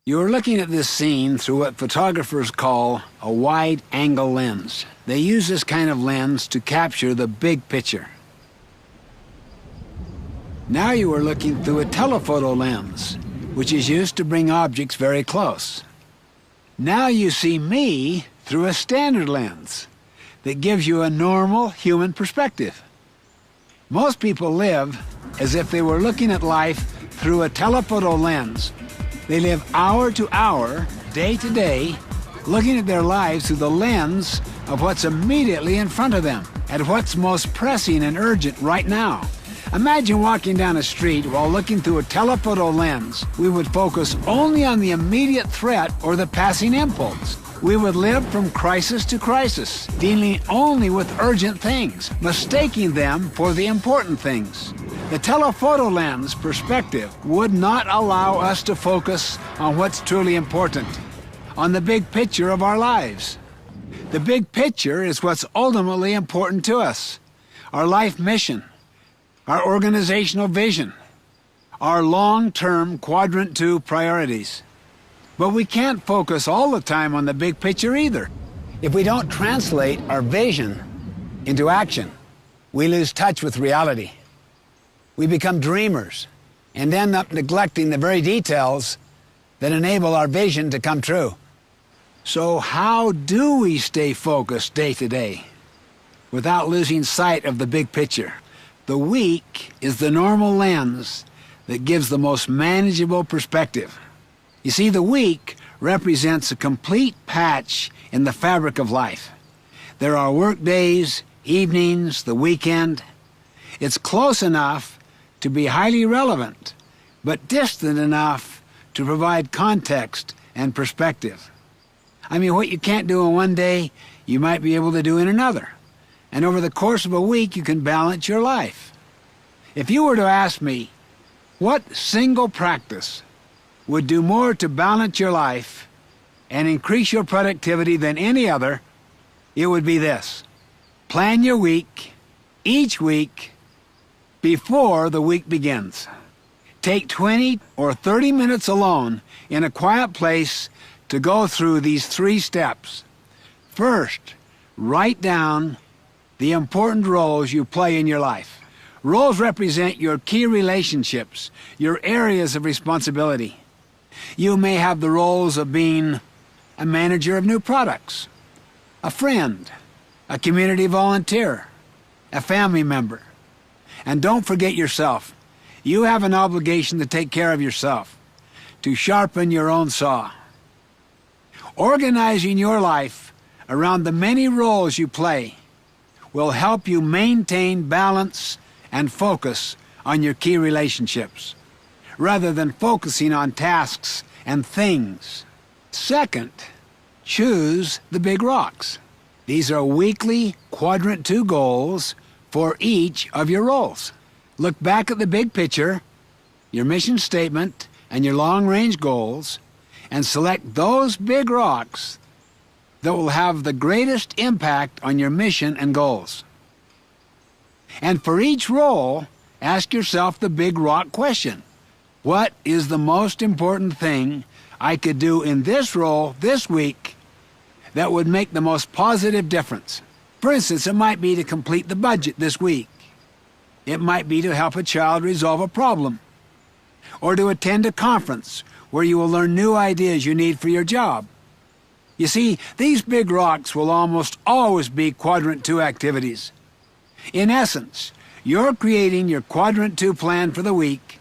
You are looking at this scene through what photographers call a wide-angle lens. They use this kind of lens to capture the big picture. Now you are looking through a telephoto lens, which is used to bring objects very close. Now you see me through a standard lens that gives you a normal human perspective. Most people live as if they were looking at life through a telephoto lens. They live hour to hour, day to day, looking at their lives through the lens of what's immediately in front of them, at what's most pressing and urgent right now. Imagine walking down a street while looking through a telephoto lens. We would focus only on the immediate threat or the passing impulse. We would live from crisis to crisis, dealing only with urgent things, mistaking them for the important things. The telephoto lens perspective would not allow us to focus on what's truly important, on the big picture of our lives. The big picture is what's ultimately important to us, our life mission, our organizational vision, our long-term Quadrant 2 priorities. But we can't focus all the time on the big picture either. If we don't translate our vision into action, we lose touch with reality. We become dreamers and end up neglecting the very details that enable our vision to come true. So how do we stay focused day to day without losing sight of the big picture? The week is the normal lens that gives the most manageable perspective. You see, the week represents a complete patch in the fabric of life. There are work days, evenings, the weekend. It's close enough to be highly relevant, but distant enough to provide context and perspective. I mean, what you can't do in one day, you might be able to do in another. And over the course of a week, you can balance your life. If you were to ask me, what single practice would do more to balance your life and increase your productivity than any other, it would be this. Plan your week, each week, before the week begins. Take 20 or 30 minutes alone in a quiet place to go through these 3 steps. First, write down the important roles you play in your life. Roles represent your key relationships, your areas of responsibility. You may have the roles of being a manager of new products, a friend, a community volunteer, a family member. And don't forget yourself. You have an obligation to take care of yourself, to sharpen your own saw. Organizing your life around the many roles you play will help you maintain balance and focus on your key relationships, rather than focusing on tasks and things. Second, choose the big rocks. These are weekly Quadrant 2 goals for each of your roles. Look back at the big picture, your mission statement, and your long-range goals, and select those big rocks that will have the greatest impact on your mission and goals. And for each role, ask yourself the big rock question. What is the most important thing I could do in this role this week that would make the most positive difference? For instance, it might be to complete the budget this week. It might be to help a child resolve a problem, or to attend a conference where you will learn new ideas you need for your job. You see, these big rocks will almost always be Quadrant 2 activities. In essence, you're creating your Quadrant 2 plan for the week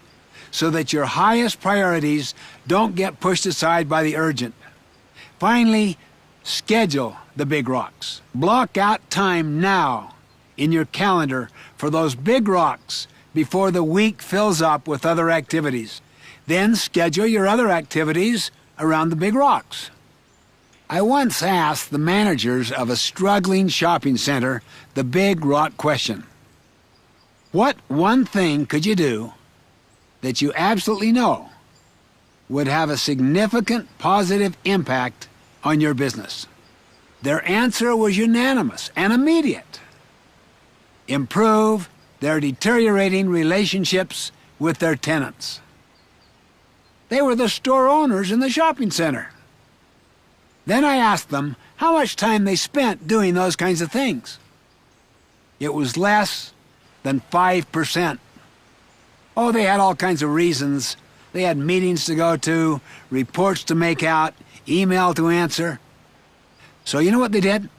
so that your highest priorities don't get pushed aside by the urgent. Finally, schedule the big rocks. Block out time now in your calendar for those big rocks before the week fills up with other activities. Then schedule your other activities around the big rocks. I once asked the managers of a struggling shopping center the big rock question. What one thing could you do that you absolutely know would have a significant positive impact on your business? Their answer was unanimous and immediate. Improve their deteriorating relationships with their tenants. They were the store owners in the shopping center. Then I asked them how much time they spent doing those kinds of things. It was less than 5%. Oh, they had all kinds of reasons. They had meetings to go to, reports to make out, email to answer. So you know what they did?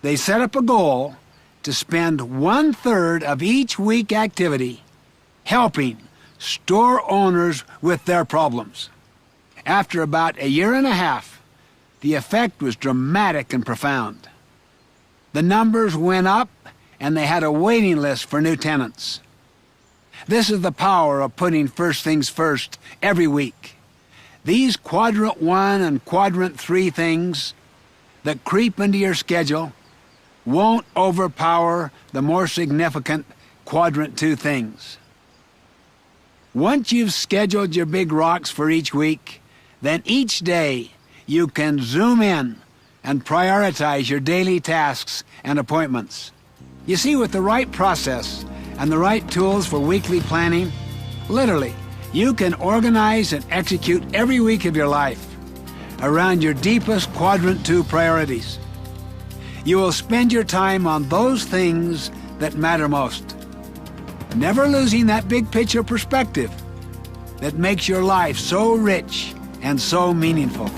They set up a goal to spend 1/3 of each week activity helping store owners with their problems. After about a year and a half, the effect was dramatic and profound. The numbers went up, and they had a waiting list for new tenants. This is the power of putting first things first every week. These Quadrant 1 and Quadrant 3 things that creep into your schedule won't overpower the more significant Quadrant 2 things. Once you've scheduled your big rocks for each week, then each day you can zoom in and prioritize your daily tasks and appointments. You see, with the right process and the right tools for weekly planning, literally, you can organize and execute every week of your life around your deepest Quadrant 2 priorities. You will spend your time on those things that matter most, never losing that big picture perspective that makes your life so rich and so meaningful.